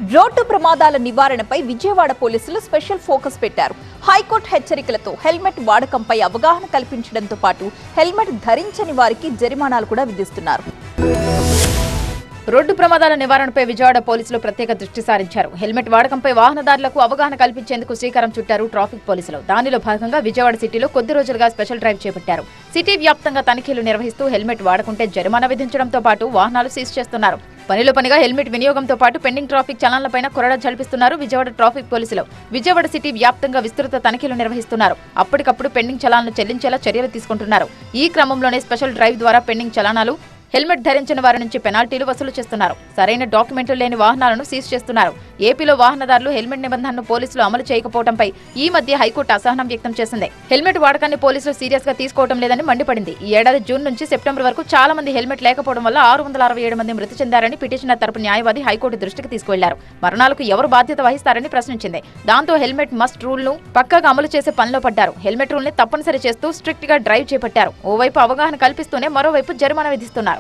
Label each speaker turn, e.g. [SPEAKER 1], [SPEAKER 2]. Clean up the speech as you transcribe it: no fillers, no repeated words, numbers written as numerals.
[SPEAKER 1] Road ప్రమాదాల నివారణపై విజయవాడ పోలీసులు స్పెషల్ ఫోకస్ పెట్టారు. హైకోర్టు హెచ్చరికలతో హెల్మెట్ వాడకంపై అవగాహన కల్పించడంతో పాటు హెల్మెట్ ధరించని వారికి జరిమానాలు కూడా విధిస్తున్నారు.
[SPEAKER 2] రోడ్డు ప్రమాదాల నివారణపై విజయవాడ పోలీసులు ప్రత్యేక దృష్టి సారించారు. హెల్మెట్ వాడకంపై వాహనదారులకు అవగాహన కల్పించేందుకు శ్రీకారం చుట్టారు ట్రాఫిక్ పోలీసులు. దానిలో భాగంగా విజయవాడ సిటీలో కొద్ది రోజులుగా స్పెషల్ డ్రైవ్ చేపట్టారు. సిటీ వ్యాప్తంగా తనిఖీలు నిర్వహిస్తూ హెల్మెట్ వాడకుంటే జరిమానా విధించడంతో పాటు వాహనాలు సీజ్ చేస్తున్నారు. పనిలో పనిగా హెల్మెట్ వినియోగంతో పాటు పెండింగ్ ట్రాఫిక్ చలాన్లపైన కొరడా జల్పిస్తున్నారు విజయవాడ ట్రాఫిక్ పోలీసులు. విజయవాడ సిటీ వ్యాప్తంగా విస్తృత తనిఖీలు నిర్వహిస్తున్నారు. అప్పటికప్పుడు పెండింగ్ చలాన్లు చెల్లించేలా చర్యలు తీసుకుంటున్నారు. ఈ క్రమంలోనే స్పెషల్ డ్రైవ్ ద్వారా పెండింగ్ చలానాలు, హెల్మెట్ ధరించిన వారి నుంచి పెనాల్టీలు వసూలు చేస్తున్నారు. సరైన డాక్యుమెంట్లు లేని వాహనాలను సీజ్ చేస్తున్నారు. ఏపీలో వాహనదారులు హెల్మెట్ నిబంధనను పోలీసులు అమలు చేయకపోవడంపై ఈ మధ్య హైకోర్టు అసహనం వ్యక్తం చేసింది. హెల్మెట్ వాడకాన్ని పోలీసులు సీరియస్ గా తీసుకోవడం లేదని మండిపడింది. ఈ ఏడాది జూన్ నుంచి సెప్టెంబర్ వరకు చాలా మంది హెల్మెట్ లేకపోవడం వల్ల 667 మంది మృతి చెందారని పిటిషనర్ తరపు న్యాయవాది హైకోర్టు దృష్టికి తీసుకువెళ్లారు. మరణాలకు ఎవరు బాధ్యత వహిస్తారని ప్రశ్నించింది. దాంతో హెల్మెట్ మస్ట్ రూల్ ను పక్కాగా అమలు చేసే పనిలో పడ్డారు. హెల్మెట్ రూల్ ని తప్పనిసరి చేస్తూ స్ట్రిక్ట్ గా డ్రైవ్ చేపట్టారు. ఓవైపు అవగాహన కల్పిస్తూనే మరోవైపు జరిమానా విధిస్తున్నారు.